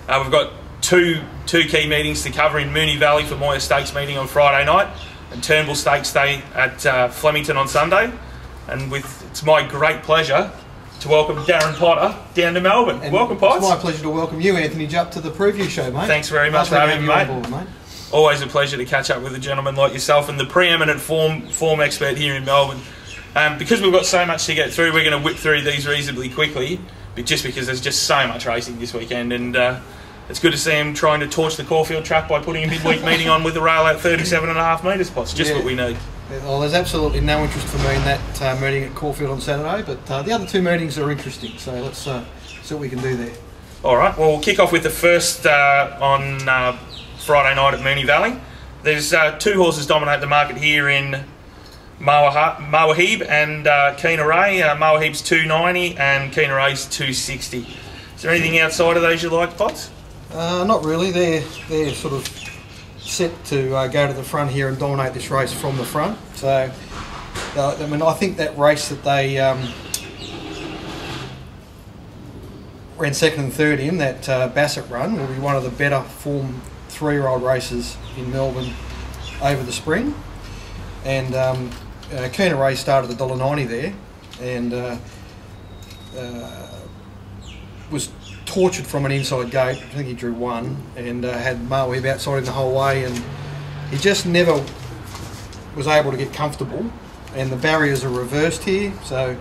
We've got two key meetings to cover in Moonee Valley for Moir Stakes meeting on Friday night, and Turnbull Stakes Day at Flemington on Sunday. And it's my great pleasure to welcome Darren Potter down to Melbourne. And welcome, Potts. It's my pleasure to welcome you, Anthony Jupp, to the preview show, mate. Thanks very much for having me, mate. Always a pleasure to catch up with a gentleman like yourself and the preeminent form expert here in Melbourne. Because we've got so much to get through, we're going to whip through these reasonably quickly, but just because there's just so much racing this weekend, and it's good to see him trying to torch the Caulfield track by putting a midweek meeting on with the rail at 37.5 metres, Potts. Just what we need. Well, there's absolutely no interest for me in that meeting at Caulfield on Saturday, but the other two meetings are interesting, so let's see what we can do there. All right, well, we'll kick off with the first on Friday night at Moonee Valley. There's two horses dominate the market here in Mawahib and Keen Array. Mawahib's 290 and Keen Array's 260. Is there anything outside of those you like, Potts? Not really. They're sort of set to go to the front here and dominate this race from the front. So, I mean, I think that race that they ran second and third in, that Bassett run, will be one of the better form 3-year-old races in Melbourne over the spring. And Keen Array started at $1.90 there, and was tortured from an inside gate. I think he drew one, and had Mawahib outside him the whole way, and he just never was able to get comfortable. And the barriers are reversed here, so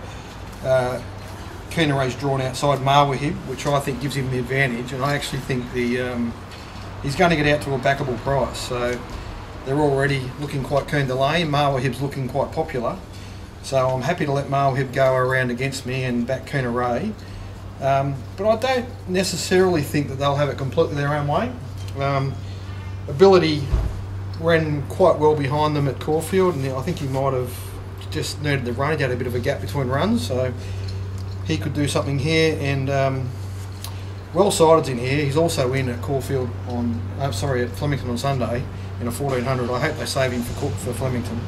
Keen Array's drawn outside Mawahib, which I think gives him the advantage, and I actually think he's going to get out to a backable price. So they're already looking quite keen to lay. Mawahib's looking quite popular, so I'm happy to let Mawahib go around against me and back Keen Array. But I don't necessarily think that they'll have it completely their own way. Ability ran quite well behind them at Caulfield, and I think he might have just needed the run. He had a bit of a gap between runs, so he could do something here. And Well-Sided's in here. He's also in at Caulfield at Flemington on Sunday in a 1400. I hope they save him for Flemington.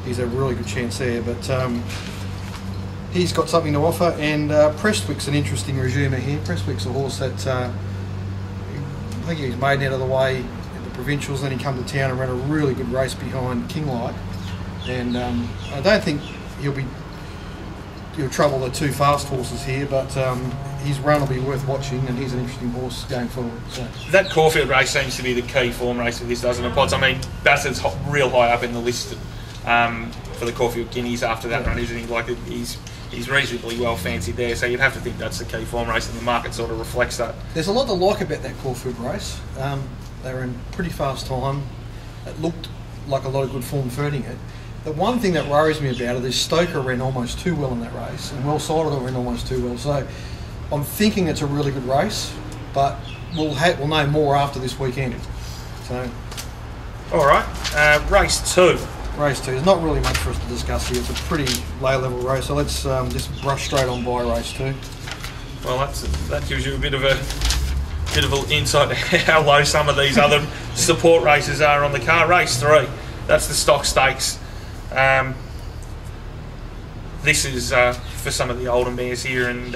He's a really good chance there, but he's got something to offer. And Prestwick's an interesting resume here. Prestwick's a horse that I think he's made out of the way at the provincials, then he come to town and ran a really good race behind Kinglight. And I don't think he'll trouble the two fast horses here, but his run will be worth watching, and he's an interesting horse going forward. So that Caulfield race seems to be the key form race of this, doesn't it, Potts? I mean, Bassett's real high up in the list for the Caulfield Guineas after that run, isn't he? Like, he's reasonably well fancied there, so you'd have to think that's the key form race, and the market sort of reflects that. There's a lot to like about that Caulfield race. They were in pretty fast time. It looked like a lot of good form feeding it. The one thing that worries me about it is Stoker ran almost too well in that race, and Well-Sided ran almost too well. So I'm thinking it's a really good race, but we'll know more after this weekend. So, all right, race 2. Race 2. There's not really much for us to discuss here. It's a pretty low-level race, so let's just brush straight on by race 2. Well, that gives you a bit of an insight to how low some of these other support races are on the car. Race 3. That's the Stock Stakes. This is for some of the older mares here, and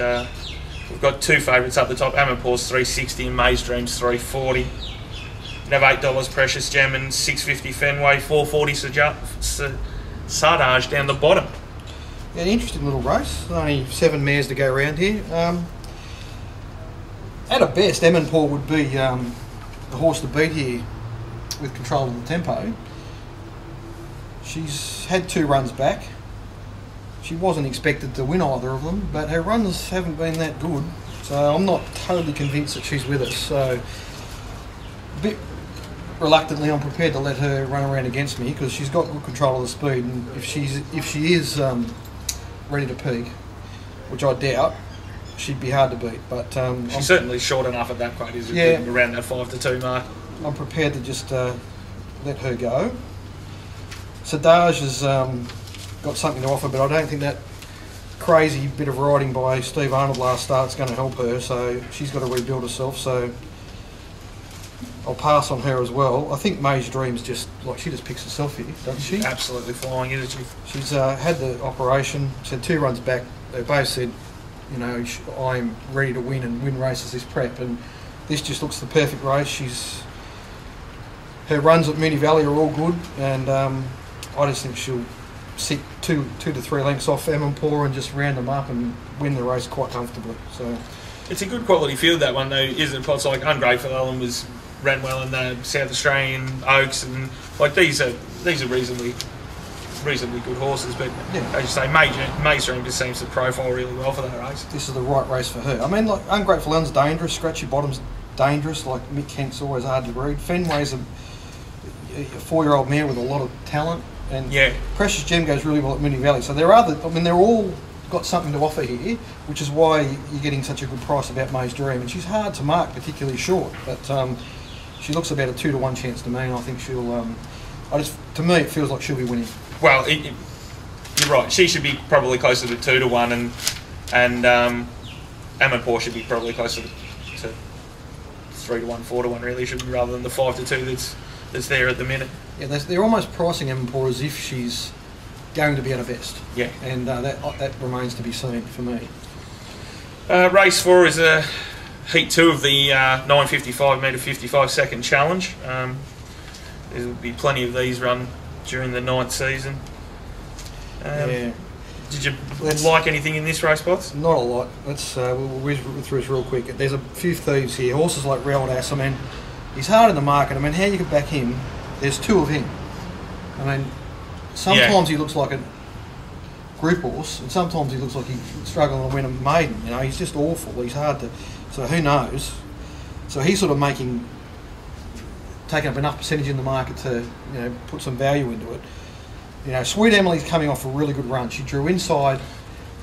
we've got two favourites up the top. Amanpour's 360 and Maze Dream's 340. You have $8 Precious Gem and $6.50 Fenway, $4.40 Sardage down the bottom. Yeah, an interesting little race. Only 7 mares to go around here. At a best, Amanpour would be the horse to beat here with control of the tempo. She's had 2 runs back. She wasn't expected to win either of them, but her runs haven't been that good, so I'm not totally convinced that she's with us. So a bit reluctantly, I'm prepared to let her run around against me, because she's got good control of the speed, and if she is ready to peak, which I doubt, she'd be hard to beat. But she's certainly short enough at that point, isn't it? Around that 5-2 mark. I'm prepared to just let her go. Sardage has got something to offer, but I don't think that crazy bit of riding by Steve Arnold last start's going to help her, so she's got to rebuild herself, so I'll pass on her as well. I think Maze Dream's just, like, she just picks herself here, doesn't she? Absolutely flying, isn't she? She's had the operation, she's had 2 runs back. They both said, you know, I'm ready to win and win races this prep, and this just looks the perfect race. Her runs at Moonee Valley are all good, and I just think she'll sit two to 3 lengths off Paw and just round them up and win the race quite comfortably. So it's a good quality field, that one, though, isn't it? It's like Ungrateful Ellen ran well in the South Australian Oaks, and like these are reasonably good horses. But as you say, Maze Dream just seems to profile really well for that race. This is the right race for her. I mean, like Ungrateful Ellen's dangerous, Scratchy Bottom's dangerous. Like Mick Kent's always hard to read. Fenway's a 4-year-old mare with a lot of talent. And Precious Gem goes really well at Moonee Valley. So they're all got something to offer here, which is why you're getting such a good price about Maze Dream. And she's hard to mark, particularly short. But she looks about a 2 to 1 chance to me, and I think she'll. To me, it feels like she'll be winning. Well, you're right. She should be probably closer to 2 to 1, and Paw should be probably closer to 3 to 1, 4 to 1, really, shouldn't, rather than the 5 to 2 that's there at the minute. Yeah, they're almost pricing Paw as if she's going to be at her best. Yeah, and that remains to be seen for me. Race 4 is Heat 2 of the 955 metre 55 second challenge. There'll be plenty of these run during the 9th season. Did you like anything in this race, Potts? Not a lot. We'll whiz through this real quick. There's a few thieves here. Horses like Railed Ass. I mean, he's hard in the market. I mean, how you could back him? There's 2 of him. I mean, sometimes he looks like a group horse, and sometimes he looks like he's struggling to win a maiden. You know, he's just awful. He's hard to. So who knows? So he's sort of taking up enough percentage in the market to put some value into it. You know, Sweet Emily's coming off a really good run. She drew inside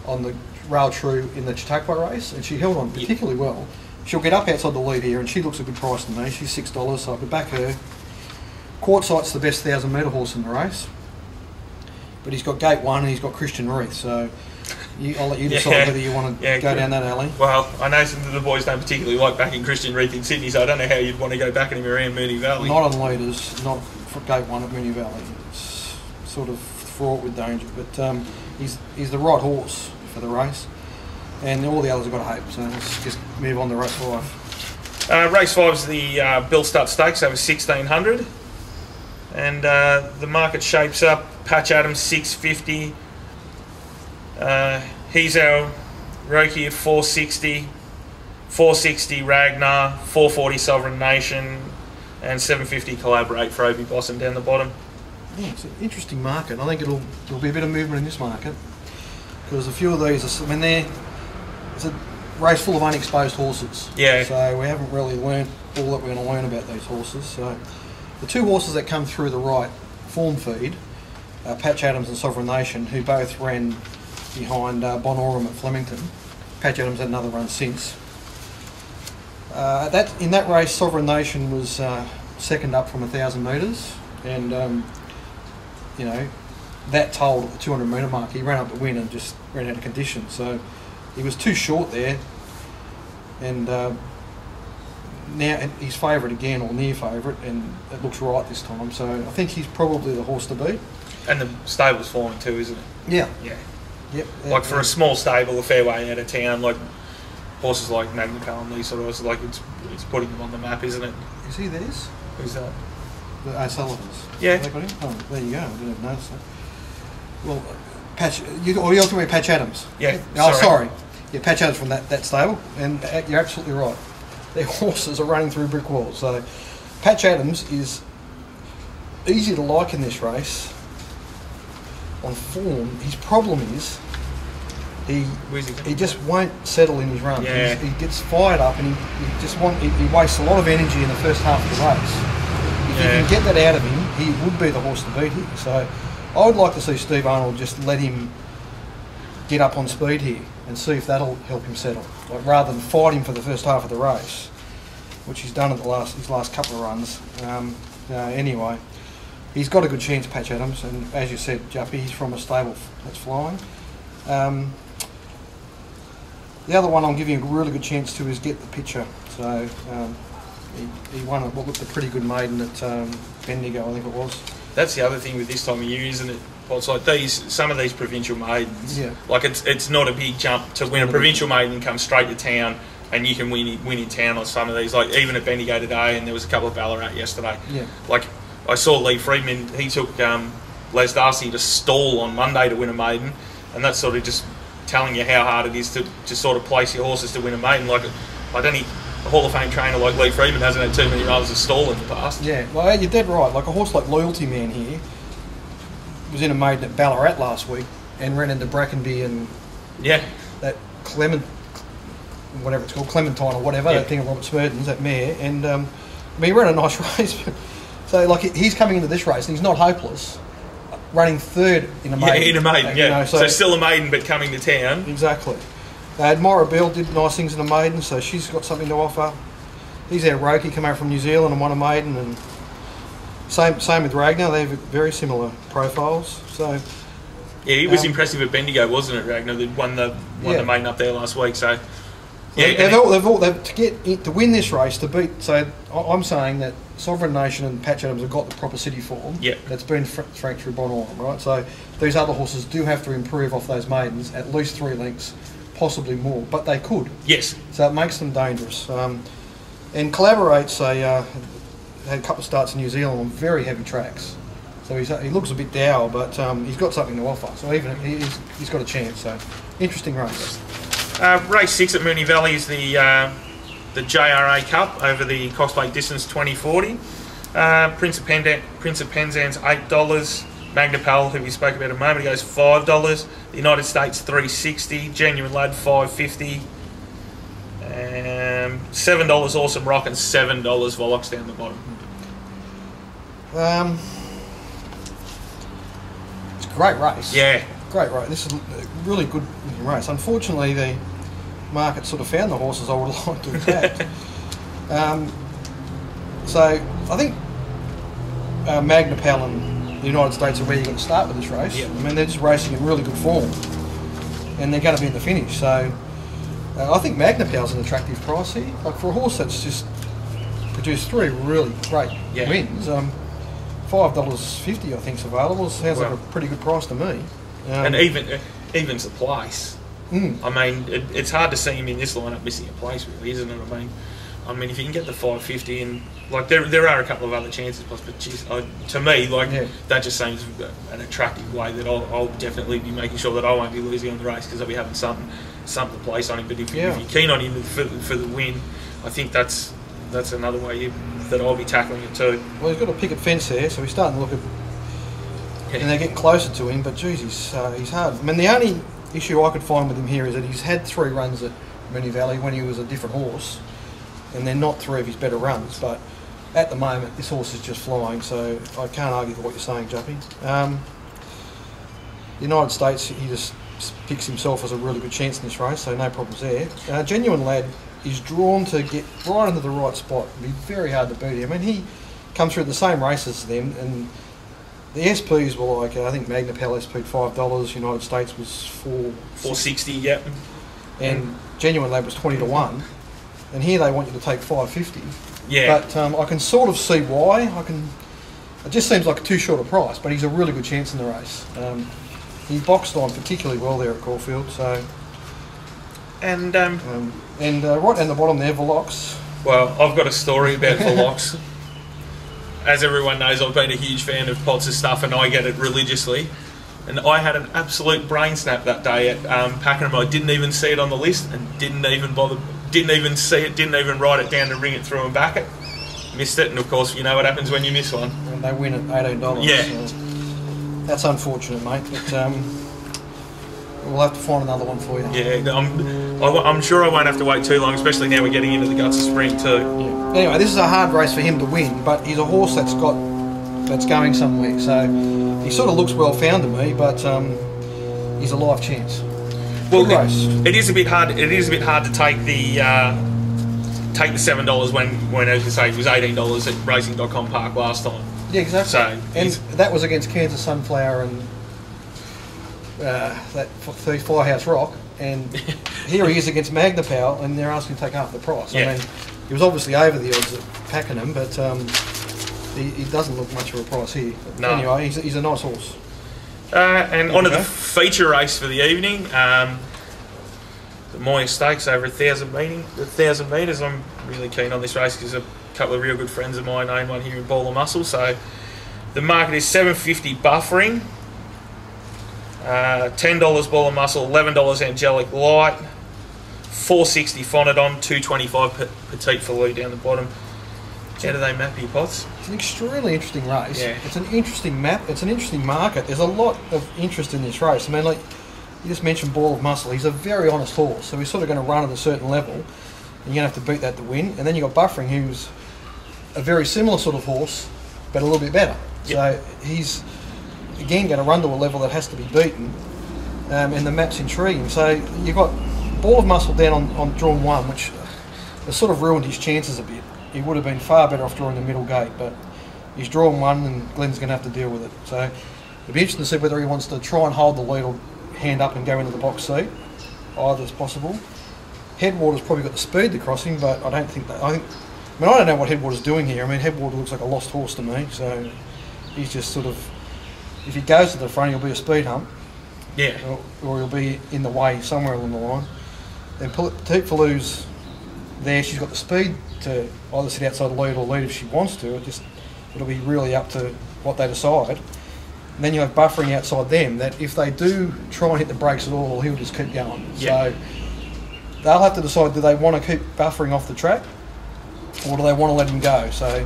on the Rail True in the Chautauqua race, and she held on particularly well. She'll get up outside the lead here, and she looks a good price to me. She's $6, so I could back her. Quartzsight's the best 1,000 metre horse in the race, but he's got Gate 1 and he's got Christian Wreath, so I'll let you decide whether you want to go down that alley. Well, I know some of the boys don't particularly like backing Christian Wreath in Sydney, so I don't know how you'd want to go backing him around Moonee Valley. Not on leaders, not for Gate 1 at Moonee Valley. It's sort of fraught with danger, but he's the right horse for the race, and all the others have got hope, so let's just move on to race 5. Race 5 is the Bill Stutt Stakes over 1,600. And the market shapes up. Patch Adams 650. He's our Roki at 460. 460 Ragnar. 440 Sovereign Nation. And 750 Collaborate for Obi Bosson down the bottom. Yeah, it's an interesting market. I think there'll be a bit of movement in this market, because a few of these it's a race full of unexposed horses. Yeah. So we haven't really learnt all that we're going to learn about these horses. So the 2 horses that come through the right form feed are Patch Adams and Sovereign Nation, who both ran behind Bon Aurum at Flemington. Patch Adams had another run since. In that race, Sovereign Nation was second up from 1,000 metres, and that told at the 200 metre mark. He ran up to win and just ran out of condition, so he was too short there, and now he's favourite again, or near favourite, and it looks right this time, so I think he's probably the horse to beat. And the stable's flying too, isn't it? Yeah. Yep. Like for a small stable, a fair way out of town, like horses like Magna Carta, these sort of horses, like it's putting them on the map, isn't it? Is he theirs? Who's that? The O'Sullivans. Yeah. They got him? Oh, there you go. I didn't even notice that. Well, you're talking about Patch Adams? Yeah. Oh, sorry. Yeah, Patch Adams from that stable, and you're absolutely right. Their horses are running through brick walls. So Patch Adams is easy to like in this race on form. His problem is he just won't settle in his runs. Yeah. He gets fired up, and he wastes a lot of energy in the first half of the race. If you can get that out of him, he would be the horse to beat here. So I would like to see Steve Arnold just let him get up on speed here and see if that'll help him settle, like, rather than fight him for the first half of the race, which he's done at his last couple of runs. Anyway, he's got a good chance, Patch Adams, and as you said, Juppy, he's from a stable that's flying. The other one I'm giving a really good chance to is Get the Picture. So he won what looked a pretty good maiden at Bendigo, I think it was. That's the other thing with this time of year, isn't it? Well, it's like some of these provincial maidens. Yeah. Like it's not a big jump to win a provincial maiden, come straight to town, and you can win in town on some of these. Like even at Bendigo today, and there was a couple of Ballarat yesterday. Yeah. Like I saw Lee Freedman. He took Les Darcy to Stall on Monday to win a maiden, and that's sort of just telling you how hard it is to sort of place your horses to win a maiden. Like I don't think a Hall of Fame trainer like Lee Freedman hasn't had too many runs at Stall in the past. Yeah, well, you're dead right. Like a horse like Loyalty Man here was in a maiden at Ballarat last week and ran into Brackenby and that whatever it's called, Clementine or whatever, that thing of Robert Smurden's, that mare, and I mean, he ran a nice race. So like he's coming into this race and he's not hopeless. Running third in a maiden. Yeah, in a maiden, you know, so still a maiden, but coming to town. Exactly. Moira Bell did nice things in a maiden, so she's got something to offer. He's our Roki, come over from New Zealand and won a maiden, and same with Ragnar. They have very similar profiles. So yeah, he was impressive at Bendigo, wasn't it, Ragnar? They won the maiden up there last week. So yeah, to win this race, to beat. So I'm saying that Sovereign Nation and Patch Adams have got the proper city form. Yeah. That's been franked through Bon Island, right? So these other horses do have to improve off those maidens at least 3 lengths, possibly more, but they could. Yes. So it makes them dangerous. And Collaborates had a couple of starts in New Zealand on very heavy tracks. So he looks a bit dour, but he's got something to offer. So even he's got a chance. So interesting race. Race 6 at Moonee Valley is the JRA Cup over the Cox Plate distance 2040. Prince of Penzance $8. Magna Pal, who we spoke about a moment ago, is $5. The United States $3.60. Genuine Lad $5.50. $7 Awesome Rock and $7 Volox down the bottom. It's a great race. Yeah. Great race. This is a really good race. Unfortunately, the market sort of found the horses I would have liked to attack. So I think Magna Pal and the United States are where you're going to start with this race. Yep. I mean, they're just racing in really good form, and they're going to be in the finish. So I think Magna Pal's an attractive price here. Like for a horse that's just produced 3 really great wins, $5.50 I think is available. Sounds like a pretty good price to me. And evens the place. I mean, it's hard to see him in this lineup missing a place, really, isn't it? I mean, if you can get the $5.50 and like there are a couple of other chances, but geez, to me, that just seems an attractive way that I'll definitely be making sure that I won't be losing on the race because I'll be having something to place on him. But if you're keen on him for the win, I think that's another way that I'll be tackling it too. Well, he's got a picket fence there, so he's starting to look at. And they're getting closer to him, but geez, he's hard. I mean, the only issue I could find with him here is that he's had 3 runs at Moonee Valley when he was a different horse, and they're not 3 of his better runs. But at the moment, this horse is just flying, so I can't argue with what you're saying, Juppy. The United States, he just picks himself as a really good chance in this race, so no problems there. Genuine Lad is drawn to get right into the right spot. It'd be very hard to beat him. I mean, he comes through the same races as them, and the SPs were like, I think Magna Pal SP'd $5, United States was $4.60, yep. And Genuine Lad was 20 to 1. And here they want you to take $5.50. Yeah. But I can sort of see why. It just seems like too short a price, but he's a really good chance in the race. He boxed on particularly well there at Caulfield, so. And right down the bottom there, Volox. Well, I've got a story about Volox. As everyone knows, I've been a huge fan of Potts' stuff, and I get it religiously. And I had an absolute brain snap that day at Pakenham. I didn't even see it on the list, and didn't even see it, didn't even write it down to ring it through and back it. Missed it, and of course, you know what happens when you miss one. And they win at $18. Yeah. So that's unfortunate, mate. But we'll have to find another one for you. Yeah, I'm sure I won't have to wait too long, especially now we're getting into the guts of spring too. Yeah. Anyway, this is a hard race for him to win, but he's a horse that's going somewhere. So he sort of looks well found to me, but he's a live chance. Well, it is a bit hard. It is a bit hard to take the $7 when as you say, it was $18 at Racing.com Park last time. Yeah, exactly. So and that was against Kansas Sunflower and that Firehouse Rock, and here he is against Magna Pal, and they're asking to take half the price. Yeah. I mean, he was obviously over the odds at Pakenham, but he doesn't look much of a price here. But no. Anyway, he's a nice horse. And on to the feature race for the evening. the Moir Stakes over 1,000 metres. I'm really keen on this race because a couple of real good friends of mine own one here in Ball of Muscle. So the market is $7.50 buffering, $10 Ball of Muscle, $11 Angelic Light, $4.60 Fonadon, $2.25 Petite Falou down the bottom. How do they map your pots? It's an extremely interesting race. Yeah. It's an interesting map. It's an interesting market. There's a lot of interest in this race. I mean, like you just mentioned, Ball of Muscle. He's a very honest horse, so he's sort of going to run at a certain level, and you're going to have to beat that to win. And then you've got Buffering, who's a very similar sort of horse, but a little bit better. Yep. So he's again going to run to a level that has to be beaten, and the map's intriguing. So you've got Ball of Muscle down on drawn 1, which has sort of ruined his chances a bit. He would have been far better off drawing the middle gate, but he's drawn 1 and Glenn's going to have to deal with it. So it'll be interesting to see whether he wants to try and hold the lead or hand up and go into the box seat. Either's possible. Headwater's probably got the speed to cross him, but I don't think that. I don't know what Headwater's doing here. I mean, Headwater looks like a lost horse to me, so he's just sort of, if he goes to the front, he'll be a speed hump. Yeah. Or he'll be in the way somewhere along the line. Then Petite Falou's there. She's got the speed to either sit outside the lead or lead if she wants to. It'll be really up to what they decide. And then you have Buffering outside them, that if they do try and hit the brakes at all, he'll just keep going. Yeah. So they'll have to decide, do they want to keep Buffering off the track or do they want to let him go? So,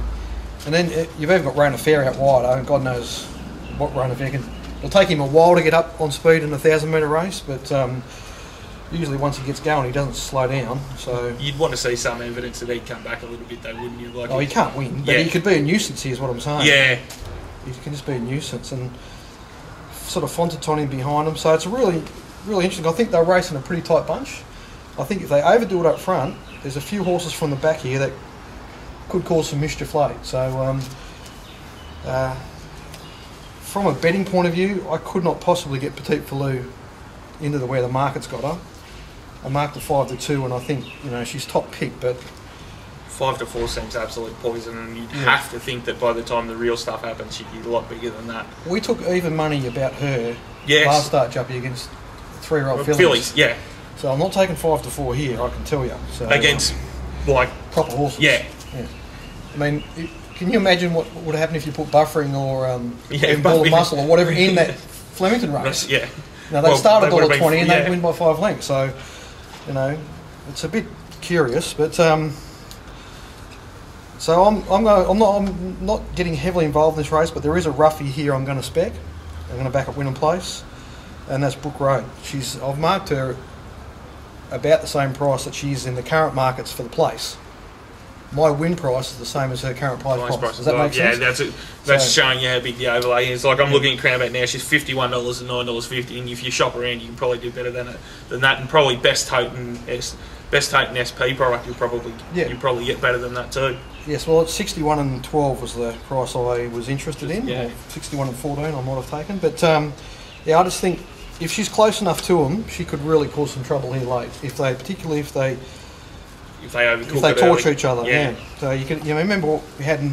and then you've even got Rona Fair out wide. I mean, God knows what Rona Fair can. It'll take him a while to get up on speed in a 1,000-metre race, but usually once he gets going, he doesn't slow down. So you'd want to see some evidence that he'd come back a little bit, though, wouldn't you? Like, he can't win, but he could be a nuisance here, is what I'm saying. Yeah. He can just be a nuisance, and sort of Fontaine behind him. So it's really, really interesting. I think they're racing a pretty tight bunch. I think if they overdo it up front, there's a few horses from the back here that could cause some mischief late. So from a betting point of view, I could not possibly get Petite Falou into where the market's got her. I marked the 5-2, and I think she's top pick, but 5-4 seems absolute poison, and you'd have to think that by the time the real stuff happens, she'd be a lot bigger than that. We took even money about her last start, Juppy, against 3-year-old fillies. Yeah. So I'm not taking 5-4 here, I can tell you. So, against proper horses. Yeah. I mean, can you imagine what would happen if you put Buffering or Ball of Muscle or whatever in that Flemington race? Yeah. Now they started $1.20 and they win by 5 lengths. So, it's a bit curious, but so I'm not getting heavily involved in this race, but there is a roughie here I'm going to spec. I'm going to back up Win and Place, and that's Brook Road. I've marked her about the same price that she is in the current markets for the place. My win price is the same as her current price. Does that make sense? Yeah, that's showing you how big the overlay is. Like I'm looking at Crownback now, she's $51 and $9.50, and if you shop around, you can probably do better than that, and probably Best Toten SP product, you probably get better than that too. Yes, well, it's 61 and 12 was the price I was interested in. Yeah. 61 and 14 I might have taken, but I just think if she's close enough to them, she could really cause some trouble here late. Particularly if they torture each other. Yeah. So you remember what we had in.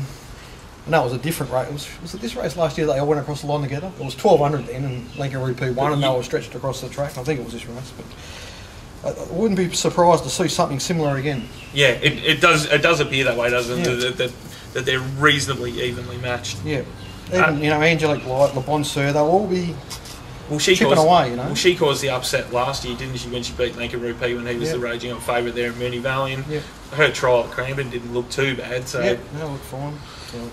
I know it was a different race. Was it this race last year that they all went across the line together? It was 1200 then, and Lincoln Rupee won, and they were stretched across the track. I think it was this race, but I wouldn't be surprised to see something similar again. Yeah, it does appear that way, doesn't it? That they're reasonably evenly matched. Yeah. Even Angelic Light, Le Bon Sir, they'll all be chipping away. Well, she caused the upset last year, didn't she, when she beat Lincoln Rupee when he was the raging on favourite there in Moonee Valley, and her trial at Cranbourne didn't look too bad. So it looked fine. So.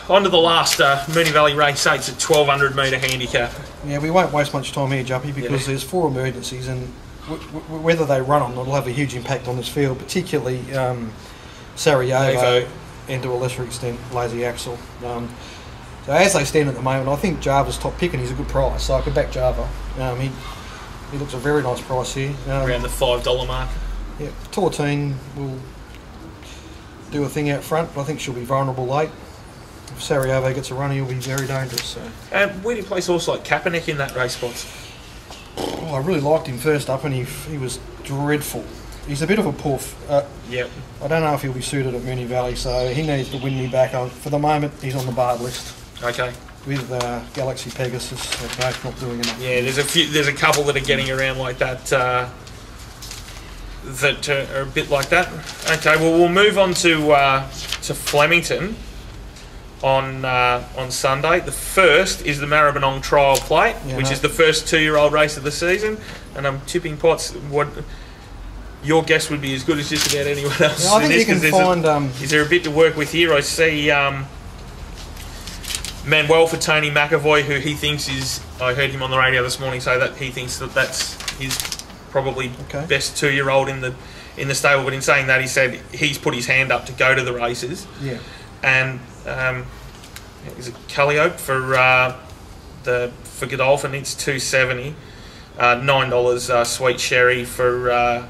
On to the last Moonee Valley race 8's a 1200 metre handicap. Yeah, we won't waste much time here, Juppy, because there's 4 emergencies, and whether they run on, it'll have a huge impact on this field, particularly Sarajevo and to a lesser extent Lazy Axel. So as they stand at the moment, I think Java's top pick, and he's a good price, so I could back Java. He looks a very nice price here. Around the $5 mark. Yeah, Tortine will do a thing out front, but I think she'll be vulnerable late. If Sarajevo gets a run, he'll be very dangerous. So. Where do you place a horse like Kaepernick in that race, spots? I really liked him first up, and he was dreadful. He's a bit of a poof. Yep. I don't know if he'll be suited at Moonee Valley, so he needs to win me back. For the moment, he's on the barred list. Okay. With Galaxy Pegasus, they're both not doing enough. Yeah, there's a couple that are getting around like that. that are a bit like that. Okay, well we'll move on to Flemington on Sunday. The first is the Maribyrnong Trial Plate, which is the first 2-year-old race of the season, and I'm tipping pots. What your guess would be as good as just about anyone else. Yeah, I think you can find. Is there a bit to work with here? I see Manuel for Tony McAvoy, who he thinks is. I heard him on the radio this morning say that he thinks that that's his probably best 2-year-old in the stable. But in saying that, he said he's put his hand up to go to the races. Yeah. And is it Calliope for Godolphin? It's $2.70. $9 Sweet Sherry for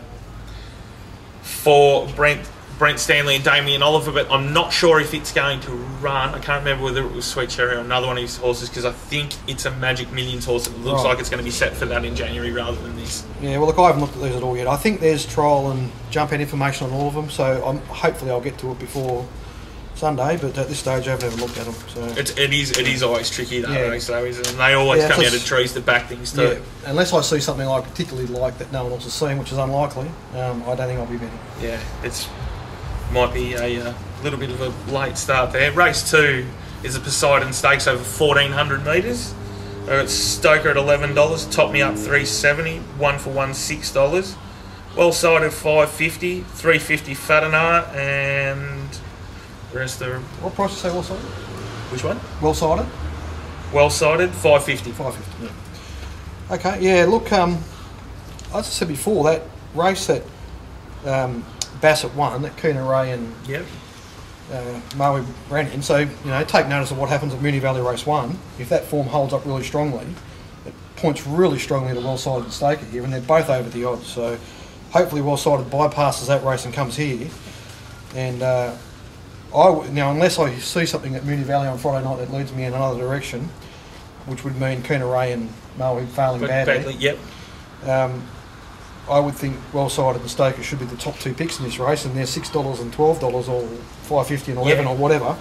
Brent Stanley and Damien Oliver, but I'm not sure if it's going to run. I can't remember whether it was Sweet Cherry or another one of his horses, because I think it's a Magic Millions horse, and it looks like it's going to be set for that in January rather than this. Yeah, well, look, I haven't looked at these at all yet. I think there's trial and jump-out information on all of them, so hopefully I'll get to it before Sunday, but at this stage I haven't even looked at them. So it is always tricky that race though, isn't it? And they always come out of trees to back things too. Yeah, unless I see something I particularly like that no one else has seen, which is unlikely, I don't think I'll be betting. Yeah, might be a little bit of a late start there. Race 2 is a Poseidon Stakes over 1,400 metres. It's Stoker at $11, Top Me Up $3.70, 1 for $1 $6. Well sided $5.50, $3.50 Fatinar, and the rest of the. What price did you say well sided? Which one? Well sided. Well sided $5.50. $5.50. Yeah. Okay. Yeah. Look. As I said before, that race that Bassett won, that Kuna Ray and Moir ran in. So take notice of what happens at Moonee Valley Race 1. If that form holds up really strongly, it points really strongly to Well Sided and Stoker here, and they're both over the odds. So hopefully Well Sided bypasses that race and comes here. And now, unless I see something at Moonee Valley on Friday night that leads me in another direction, which would mean Kuna Ray and Moir failing badly. Yep. I would think Well Sided and Stoker should be the top 2 picks in this race, and they're $6 and $12 or $5.50 and $11 or whatever.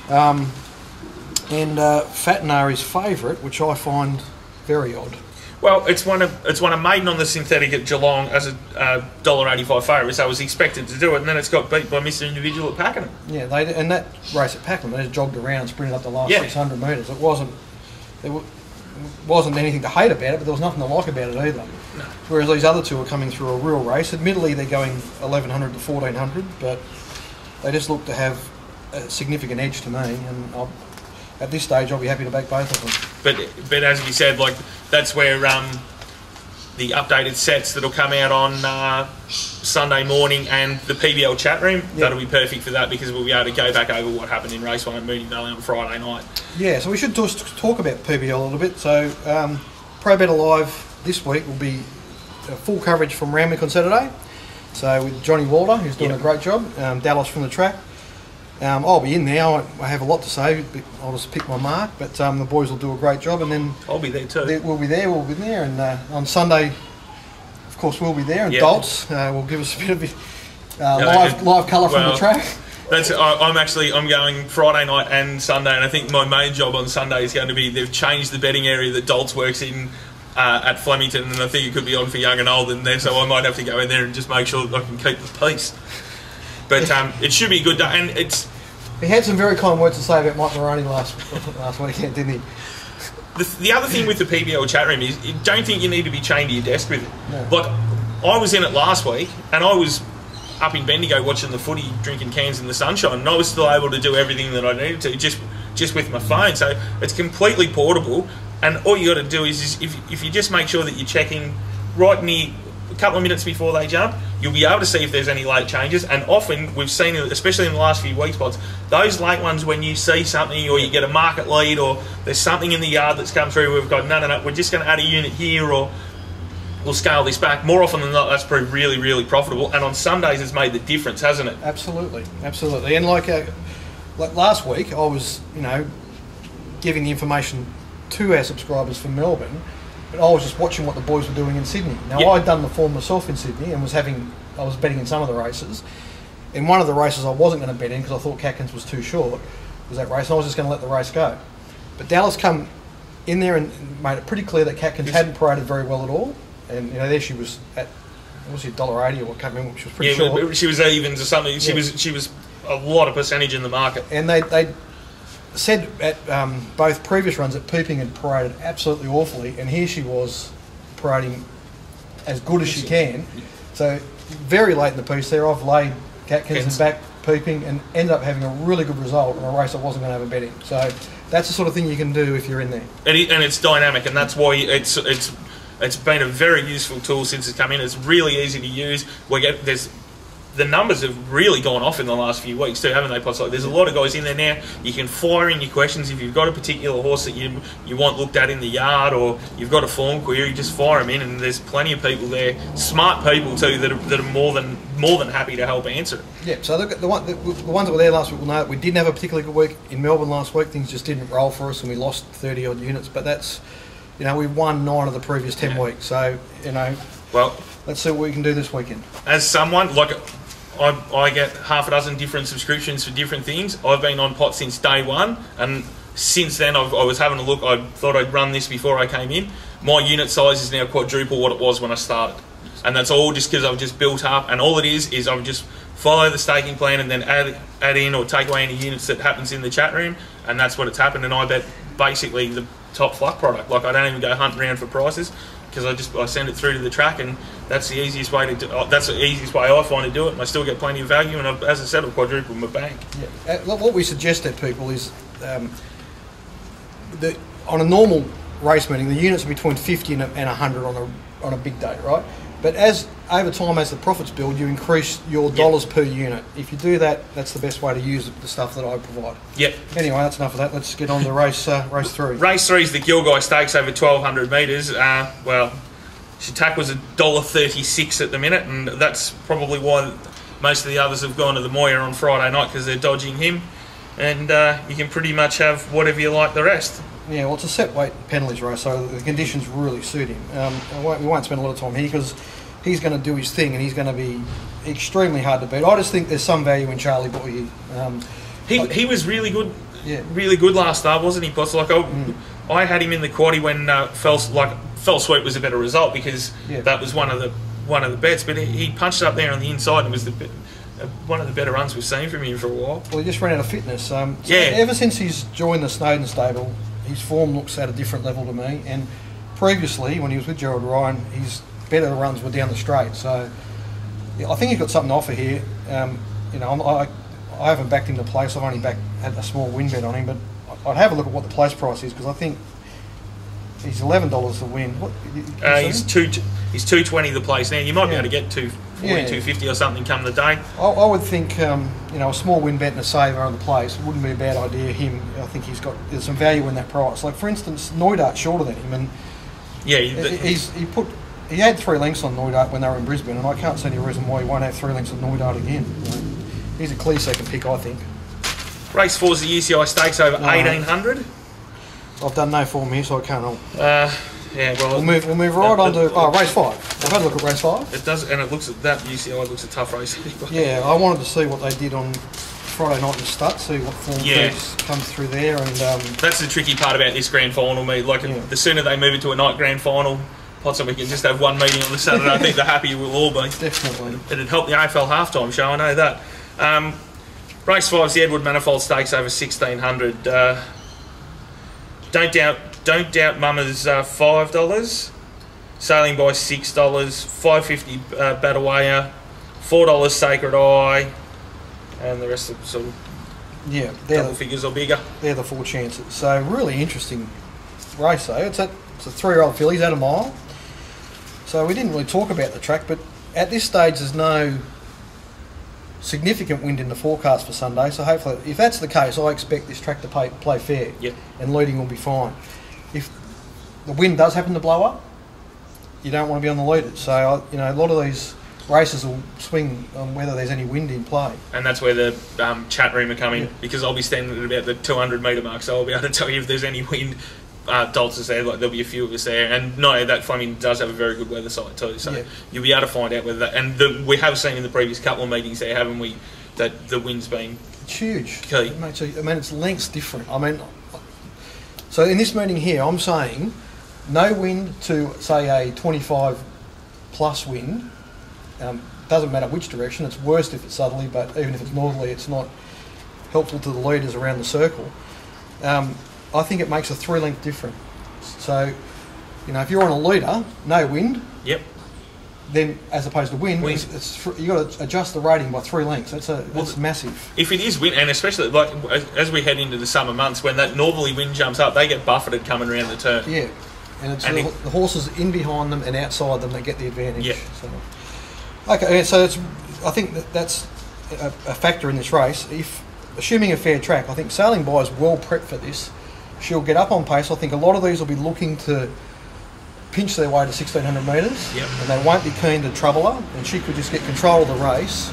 And Fatinar is favourite, which I find very odd. Well, it's one of maiden on the synthetic at Geelong as a $1.85 favourite, so I was expected to do it, and then it's got beat by Mr. Individual at Pakenham. Yeah, and that race at Pakenham, they just jogged around, sprinted up the last 600 metres. There wasn't anything to hate about it, but there was nothing to like about it either. No. Whereas these other two are coming through a real race. Admittedly, they're going 1,100 to 1,400, but they just look to have a significant edge to me, and at this stage I'll be happy to back both of them. But as we said, that's where the updated sets that'll come out on Sunday morning and the PBL chat room, that'll be perfect for that, because we'll be able to go back over what happened in race 1 at Moonee Valley on Friday night. Yeah, so we should just talk about PBL a little bit. So Pro Better Live this week will be full coverage from Randwick on Saturday. So with Johnny Walter, who's doing a great job, Dallas from the track. I'll be in there. I have a lot to say. I'll just pick my mark, but the boys will do a great job, and then I'll be there too. We'll be there, and on Sunday, of course, we'll be there, and Dolts will give us a bit of live colour from the track. I'm going Friday night and Sunday, and I think my main job on Sunday is going to be, they've changed the betting area that Dolts works in at Flemington, and I think it could be on for young and old in there, so I might have to go in there and just make sure that I can keep the peace. But it should be a good day, and he had some very kind words to say about Mike Moroney last weekend, didn't he? The other thing with the PBL chat room is, you don't think you need to be chained to your desk with it. No. I was in it last week, and I was up in Bendigo watching the footy, drinking cans in the sunshine, and I was still able to do everything that I needed to just with my phone. So it's completely portable, and all you got to do is if you just make sure that you're checking right near a couple of minutes before they jump, you'll be able to see if there's any late changes. And often we've seen, especially in the last few weeks, spots, those late ones, when you see something or you get a market lead or there's something in the yard that's come through, we've got no, we're just going to add a unit here, or we'll scale this back. More often than not, that's proved really, really profitable. And on Sundays, it's made the difference, hasn't it? Absolutely. And like last week, I was, giving the information to our subscribers from Melbourne, but I was just watching what the boys were doing in Sydney. Now, I'd done the form myself in Sydney and I was betting in some of the races. In one of the races, I wasn't going to bet in because I thought Catkins was too short. Was that race? And I was just going to let the race go. But Dallas come in there and made it pretty clear that Catkins hadn't paraded very well at all. And there she was at was it $1.80 or I can't remember, which was pretty short. Yeah, she was evens or something. She was a lot of percentage in the market. And they said at both previous runs that Pooping had paraded absolutely awfully, and here she was parading as good as she can. So very late in the piece there, I've laid Catkins and back Pooping and ended up having a really good result in a race I wasn't going to have a bet in. So that's the sort of thing you can do if you're in there. And it's dynamic, and that's why it's been a very useful tool since it's come in. It's really easy to use. The numbers have really gone off in the last few weeks too, haven't they, Potts? Like, there's a lot of guys in there now. You can fire in your questions if you've got a particular horse that you want looked at in the yard, or you've got a form query. Just fire them in, and there's plenty of people there, smart people too, that are more than happy to help answer it. Yeah. So the ones that were there last week will know that we didn't have a particularly good week in Melbourne last week. Things just didn't roll for us, and we lost 30 odd units. But that's, we won 9 of the previous 10 weeks. So well, let's see what we can do this weekend. As someone like. I get half a dozen different subscriptions for different things. I've been on pot since day one, and since then I was having a look. I thought I'd run this before I came in. My unit size is now quadruple what it was when I started, and that's all just because I've just built up. And all it is I've just follow the staking plan and then add in or take away any units that happens in the chat room, and that's what it's happened. And I bet basically the top fluck product. Like, I don't even go hunting around for prices, because I send it through to the track, and that's the easiest way to do. That's the easiest way I find to do it, and I still get plenty of value. And as I said, I've quadrupled my bank. Yeah. What we suggest to people is that on a normal race meeting, the units are between 50 and 100 on a big day, right? But over time, as the profits build, you increase your dollars per unit. If you do that, that's the best way to use the stuff that I provide. Yep. Anyway, that's enough of that. Let's get on to race 3. Race 3 is the Gilgai Stakes over 1,200 metres. Well, Shatak was $1.36 at the minute, and that's probably why most of the others have gone to the Moir on Friday night, because they're dodging him. And you can pretty much have whatever you like the rest. Yeah, well, it's a set weight penalties race, so the conditions really suit him. We won't spend a lot of time here because he's going to do his thing, and he's going to be extremely hard to beat. I just think there's some value in Charlie Boy here. He was really good, really good last start, wasn't he? Plus, I had him in the quaddie when Fell Sweet was a better result, because that was one of the bets. But he punched up there on the inside, and it was one of the better runs we've seen from him for a while. Well, he just ran out of fitness. Ever since he's joined the Snowden stable, his form looks at a different level to me. And previously, when he was with Gerald Ryan, his better runs were down the straight. So I think he's got something to offer here. I haven't backed him to place. I've only had a small win bet on him, but I'd have a look at what the place price is, because I think he's $11 to win. He's $2.20 the place now. You might be able to get $2.50 or something come the day. I would think a small win bet and a saver on the place wouldn't be a bad idea. I think there's some value in that price. Like, for instance, Neudart shorter than him, and he had 3 lengths on Neudart when they were in Brisbane, and I can't see any reason why he won't have 3 lengths on Neudart again. He's a clear second pick, I think. Race 4 is the UCI Stakes over 1,800. I've done no form here, so I can't help. We'll move right on to race 5. I've had a look at race 5. It does, and it looks at that UCI looks a tough race. Yeah, I wanted to see what they did on Friday night in Stud, see what form comes through there, and that's the tricky part about this grand final. The sooner they move it to a night grand final, possibly we can just have one meeting on the Saturday. I think the happier we'll all be. Definitely. It'd help the AFL halftime show. I know that. Race 5 is the Edward Manifold Stakes over 1,600. Don't doubt Mama's $5, Sailing by $6, $5.50 Batawaya, $4 Sacred Eye, and the rest of sort of double figures or bigger. They're the 4 chances. So really interesting race though. It's a 3-year-old filly, he's at a mile. So we didn't really talk about the track, but at this stage there's no significant wind in the forecast for Sunday, so hopefully, if that's the case, I expect this track to play fair, and leading will be fine. If the wind does happen to blow up, you don't want to be on the leaders. So a lot of these races will swing on whether there's any wind in play, and that's where the chat room are coming, because I'll be standing at about the 200 metre mark, so I'll be able to tell you if there's any wind. Dolts is there, there'll be a few of us there, and no, that Flemington does have a very good weather site too, so you'll be able to find out whether that, and we have seen in the previous couple of meetings there, haven't we, that the wind's been huge. Key. It's lengths different. So in this meeting here, I'm saying no wind to say a 25 plus wind, Doesn't matter which direction. It's worst if it's southerly, but even if it's northerly, it's not helpful to the leaders around the circle. I think it makes a 3-length difference. So, if you're on a leader, no wind. Yep. Then, as opposed to wind. You got to adjust the rating by 3 lengths. That's massive. If it is wind, and especially like as we head into the summer months, when that northerly wind jumps up, they get buffeted coming around the turn. Yeah, and it's the horses in behind them and outside them that get the advantage. Yeah. So, okay, so I think that's a factor in this race. Assuming a fair track, I think Sailing By is well prepped for this. She'll get up on pace. I think a lot of these will be looking to pinch their way to 1,600 metres, and they won't be keen to trouble her, and she could just get control of the race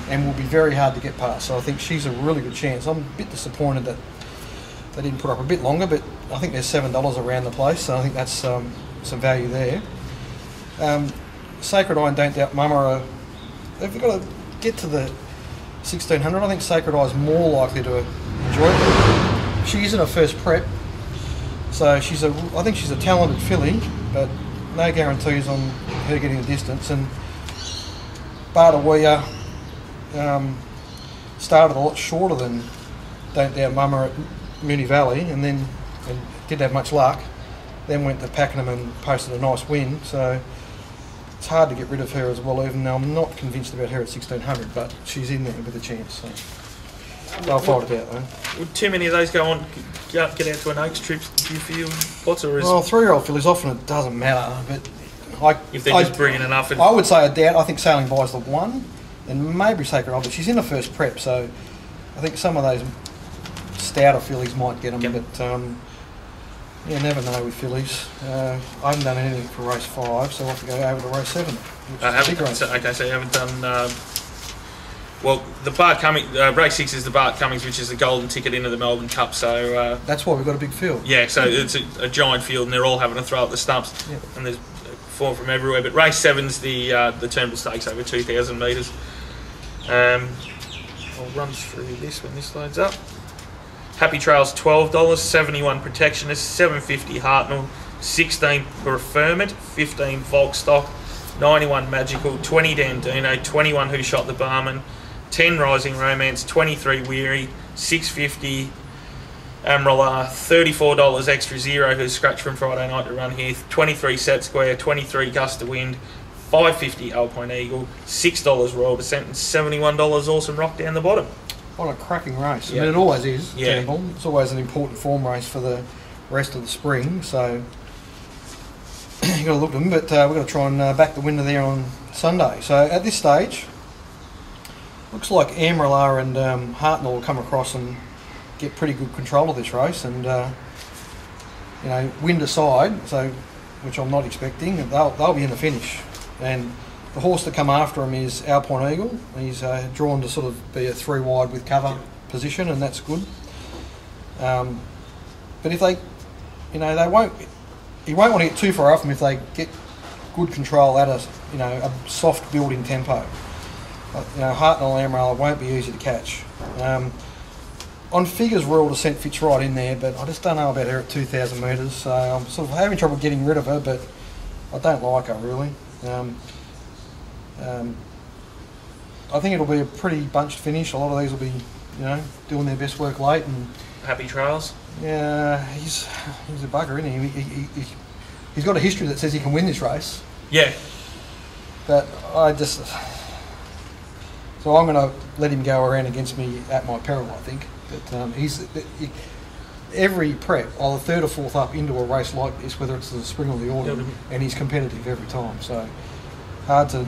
and will be very hard to get past. So I think she's a really good chance. I'm a bit disappointed that they didn't put up a bit longer, but I think there's $7 around the place, so I think that's some value there. Sacred Eye and Don't Doubt Mama they've got to get to the 1,600. I think Sacred Eye is more likely to enjoy it. She is in her first prep, so I think she's a talented filly, but no guarantees on her getting the distance. And Bartawia started a lot shorter than Don't Doubt Mama at Moonee Valley, and didn't have much luck. Then went to Pakenham and posted a nice win, so it's hard to get rid of her as well, even though I'm not convinced about her at 1,600, but she's in there with a chance. So I'll fight it out though. Would too many of those get out to an Oaks trip, do you feel, Potts, or is... Well, 3-year-old fillies, often it doesn't matter, but if they're just bringing enough... I would say a doubt. I think Sailing By is the one, and maybe Sacred Eye, but she's in the first prep, so I think some of those stouter fillies might get them, but you never know with fillies. I haven't done anything for race 5, so I'll have to go over to race 7. So you haven't done... well, the Bart Cummings, race 6 is the Bart Cummings, which is the golden ticket into the Melbourne Cup. So that's why we've got a big field. Yeah, so it's a giant field, and they're all having a throw at the stumps, and there's form from everywhere. But race 7's the Turnbull Stakes over 2,000 metres. I'll run through this when this loads up. Happy Trails $12, 71 Protectionist, $7.50 Hartnell, 16 Preferment, 15 Volkstock, 91 Magical, 20 Dandino, 21 Who Shot the Barman, 10 Rising Romance, 23 Weary, 6.50 Amrala, $34 Extra Zero, who's scratched from Friday night to run here, 23 Set Square, 23 Gust of Wind, $5.50 Alpine Eagle, $6 Royal Descent, and $71 Awesome Rock down the bottom. What a cracking race. I mean, it always is, yeah. Turnbull. It's always an important form race for the rest of the spring, so you've got to look at them, but we've got to try and back the winner there on Sunday. So at this stage, looks like Amrala and Hartnell will come across and get pretty good control of this race, and wind aside, so which I'm not expecting, they'll be in the finish. And the horse to come after him is Alpine Eagle. He's drawn to sort of be a 3 wide with cover position, and that's good. But if they, they won't. He won't want to get too far off them if they get good control at a soft building tempo. Hartnell and Amrala won't be easy to catch. On figures, Royal Descent fits right in there, but I just don't know about her at 2,000 metres, so I'm sort of having trouble getting rid of her, but I don't like her really. I think it'll be a pretty bunched finish. A lot of these will be, doing their best work late. And Happy Trails? Yeah, he's a bugger, isn't he? He's got a history that says he can win this race. Yeah. But so I'm going to let him go around against me at my peril, I think. But every prep, either third or fourth up into a race like this, whether it's the spring or the autumn, and he's competitive every time. So hard to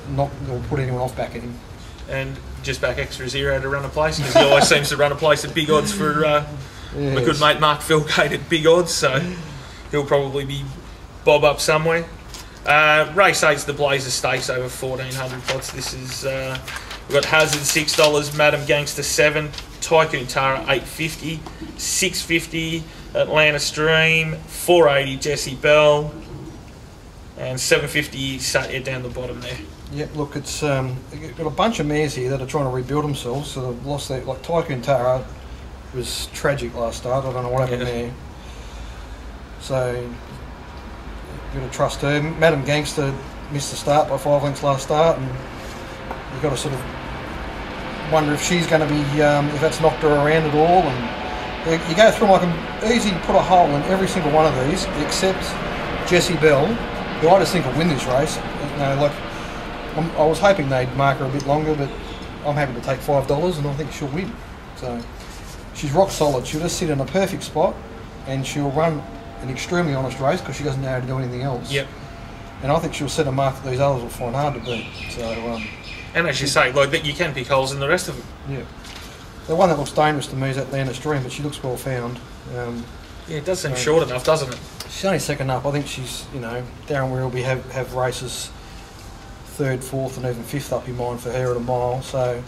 knock or put anyone off back at him. And just back Extra Zero to run a place, because he always seems to run a place at big odds for my good mate Mark Philgate at big odds, so he'll probably be bob up somewhere. Race 8's the Blazer Stakes over 1,400 pots. This is we've got Hazard $6, Madam Gangster 7, Tycoon Tara $8.50, $6.50 Atlanta Stream, $4.80 Jessie Bell, and $7.50 Satya down the bottom there. Yeah, look, it's got a bunch of mares here that are trying to rebuild themselves, so they've lost their, like Tycoon Tara was tragic last start. I don't know what happened there. So you've got to trust her. Madam Gangster missed the start by 5 lengths last start, and you've got to sort of wonder if she's going to be, if that's knocked her around at all. And you go through, I can easily put a hole in every single one of these except Jessie Bell, who I just think will win this race. You know, like, I was hoping they'd mark her a bit longer, but I'm happy to take $5 and I think she'll win. So she's rock solid. She'll just sit in a perfect spot and she'll run an extremely honest race because she doesn't know how to do anything else. Yep. And I think she'll set a mark that these others will find hard to beat. So, and as you say, like that, you can pick holes in the rest of them. Yeah. The one that looks dangerous to me is at the end of Stream, but she looks well found. Yeah, it does seem short enough, doesn't it? She's only second up. I think she's, you know, Darren Willoughby have races third, fourth, and even fifth up in mind for her at a mile. So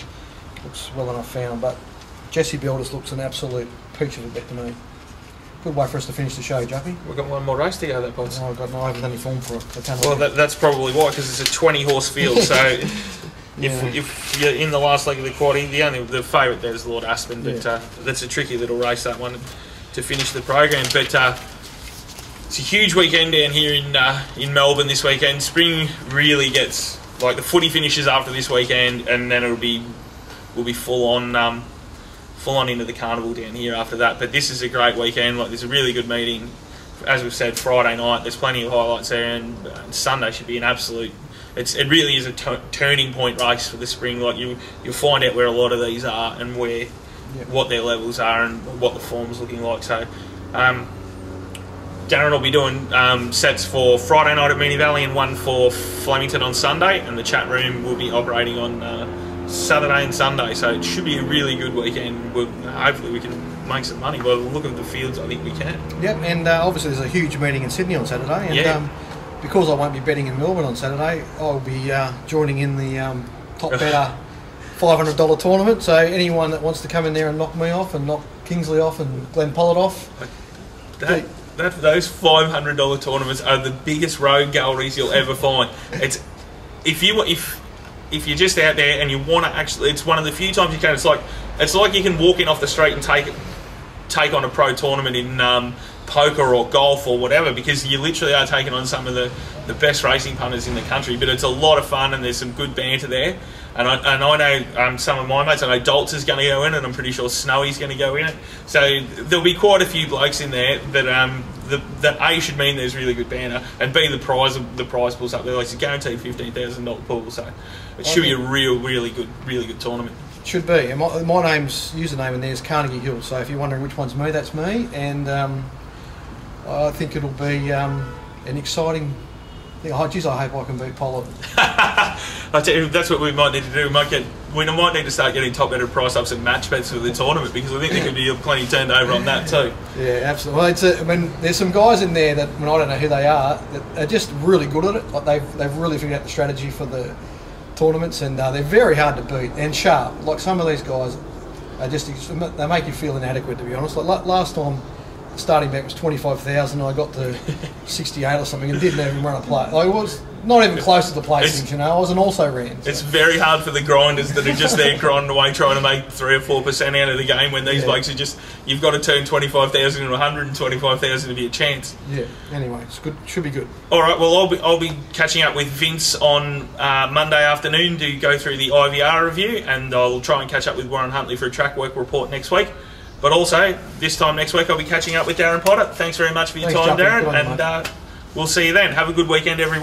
looks well enough found. But Jessie Bell just looks an absolute peach of a bet to me. Good way for us to finish the show, Juppy. We've got one more race to go, that points. Oh, God, no, I haven't any form for it. Well, that's probably why, because it's a 20-horse field. So if you're in the last leg of the quaddie, the favourite there is Lord Aspen, but that's a tricky little race, that one, to finish the program. But it's a huge weekend down here in Melbourne this weekend. Spring really gets, like, the footy finishes after this weekend, and then we'll be full on into the carnival down here after that. But this is a great weekend. Like, there's a really good meeting, as we've said, Friday night. There's plenty of highlights there, and Sunday should be an absolute. It really is a turning point race for the spring. Like, you'll find out where a lot of these are and where what their levels are and what the form's looking like. So Darren will be doing sets for Friday night at Moonee Valley and one for Flemington on Sunday, and the chat room will be operating on Saturday and Sunday, so it should be a really good weekend. Hopefully we can make some money. By the look of the fields, I think we can. Yep, and obviously there's a huge meeting in Sydney on Saturday, and because I won't be betting in Melbourne on Saturday, I'll be joining in the top better $500 tournament. So anyone that wants to come in there and knock me off and knock Kingsley off and Glenn Pollard off, those $500 tournaments are the biggest road galleries you'll ever find. It's if you're just out there and you want to actually, it's one of the few times you can. It's like you can walk in off the street and take on a pro tournament in poker or golf or whatever, because you literally are taking on some of the best racing punters in the country. But it's a lot of fun and there's some good banter there. And I know some of my mates. I know Doltz is going to go in, and I'm pretty sure Snowy's going to go in it. So there'll be quite a few blokes in there that A, should mean there's really good banter, and B, the prize pool's up there. Like, it's a guaranteed $15,000 pool, so it should be a really good tournament. Should be. And my username in there is Carnegie Hill. So if you're wondering which one's me, that's me. And I think it'll be an exciting thing. Oh, geez, I hope I can beat Pollard. I tell you, that's what we might need to do. We might need to start getting top better price ups and match bets for the tournament, because I think there could be plenty turned over on that too. Yeah, absolutely. Well, there's some guys in there that, I don't know who they are, that are just really good at it. Like, they've really figured out the strategy for the tournaments, and they're very hard to beat and sharp. Like, some of these guys are just, they make you feel inadequate, to be honest. Like last time, the starting bet was 25,000, and I got to 68 or something and didn't even run a play. Like, it was not even close to the placings, you know. I was an also ran. So. It's very hard for the grinders that are just there grinding away, trying to make 3 or 4% out of the game, when these blokes are just, you've got to turn 25,000 into 125,000 to be a chance. Yeah. Anyway, it's good. Should be good. All right. Well, I'll be catching up with Vince on Monday afternoon to go through the IVR review, and I'll try and catch up with Warren Huntley for a track work report next week. But also, this time next week, I'll be catching up with Darren Potter. Thanks very much for your time, Darren, and we'll see you then. Have a good weekend, everyone.